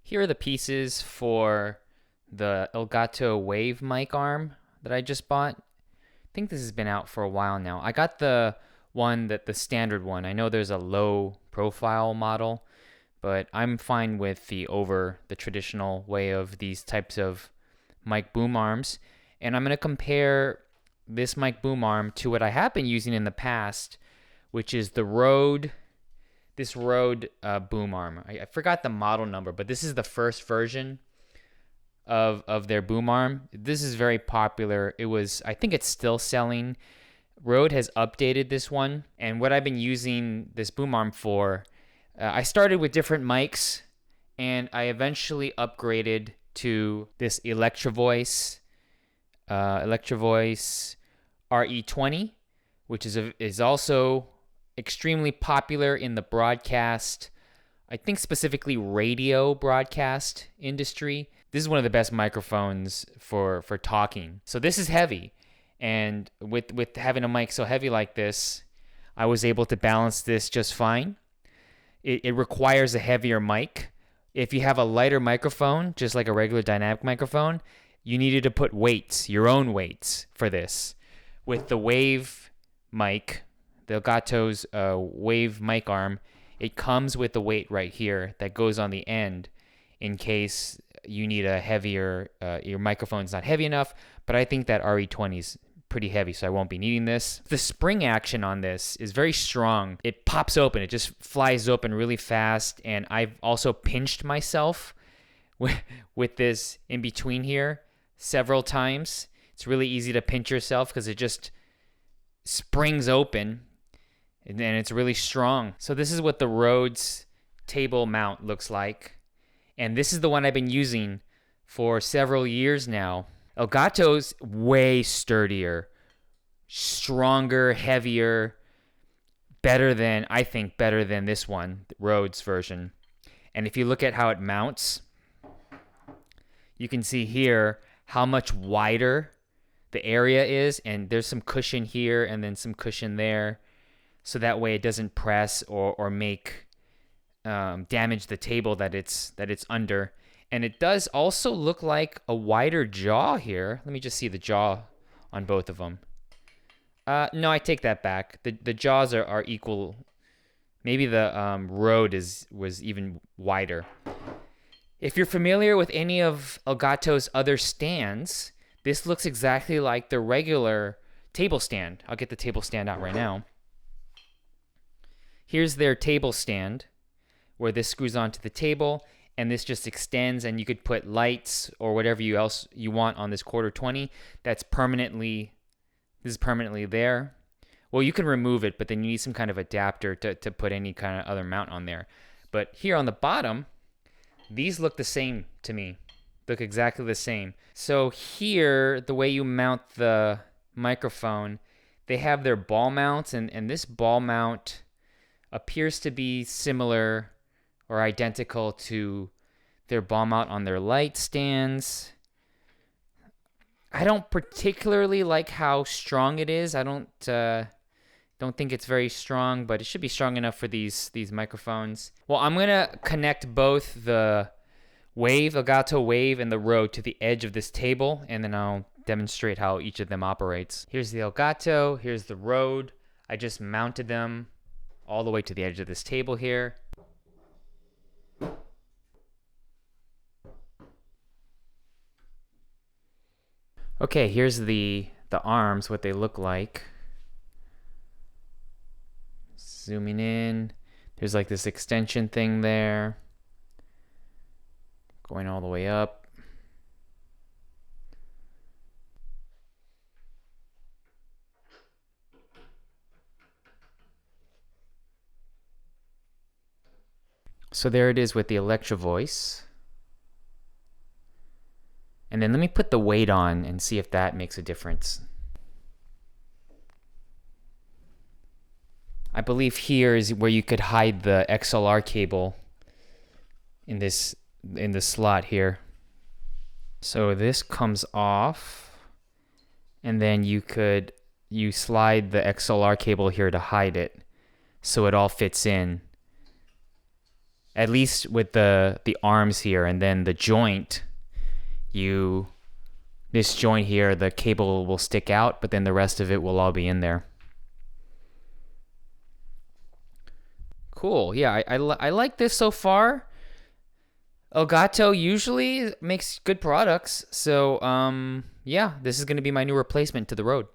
Here are the pieces for the Elgato Wave Mic Arm that I just bought. I think this has been out for a while now. I got the standard one. I know there's a low profile model, but I'm fine with the traditional way of these types of mic boom arms. And I'm going to compare this mic boom arm to what I have been using in the past, which is the Rode boom arm. I forgot the model number, but this is the first version of their boom arm. This is very popular. I think it's still selling. Rode has updated this one, and what I've been using this boom arm for, I started with different mics, and I eventually upgraded to this Electro Voice RE20, which is also extremely popular in the broadcast, I think specifically radio broadcast industry. This is one of the best microphones for talking. So this is heavy, and with having a mic so heavy like this, I was able to balance this just fine. It requires a heavier mic. If you have a lighter microphone, just like a regular dynamic microphone, you needed to put weights, your own weights for this. With the Wave mic, the Elgato's Wave Mic Arm, it comes with the weight right here that goes on the end in case you need a heavier, your microphone's not heavy enough, but I think that RE20 is pretty heavy, so I won't be needing this. The spring action on this is very strong. It pops open, it just flies open really fast, and I've also pinched myself with this in between here several times. It's really easy to pinch yourself because it just springs open, and it's really strong. So this is what the Rode's table mount looks like, and this is the one I've been using for several years now. Elgato's way sturdier, stronger, heavier, better than this one, Rode's version. And if you look at how it mounts, you can see here how much wider the area is, and there's some cushion here and then some cushion there, so that way it doesn't press or make damage the table that it's under. And it does also look like a wider jaw here. Let me just see the jaw on both of them. No, I take that back. The jaws are equal. Maybe the Rode was even wider. If you're familiar with any of Elgato's other stands, this looks exactly like the regular table stand. I'll get the table stand out right now. Here's their table stand, where this screws onto the table, and this just extends, and you could put lights or whatever else you want on this quarter 20. This is permanently there. Well, you can remove it, but then you need some kind of adapter to put any kind of other mount on there. But here on the bottom, these look the same to me. Look exactly the same. So here, the way you mount the microphone, they have their ball mounts, and this ball mount appears to be similar or identical to their ball mount on their light stands. I don't particularly like how strong it is. I don't think it's very strong, but it should be strong enough for these microphones. Well, I'm gonna connect both the Elgato Wave and the Rode to the edge of this table, and then I'll demonstrate how each of them operates. Here's the Elgato, here's the Rode. I just mounted them all the way to the edge of this table here. Okay, here's the arms, what they look like. Zooming in, there's like this extension thing there, going all the way up. So there it is with the Electro Voice. And then let me put the weight on and see if that makes a difference. I believe here is where you could hide the XLR cable in the slot here. So this comes off, and then you slide the XLR cable here to hide it, so it all fits in. at least with the arms here, and then the joint, this joint here, the cable will stick out, but then the rest of it will all be in there. Cool. Yeah, I like this so far. Elgato usually makes good products, so yeah, this is going to be my new replacement to the Rode.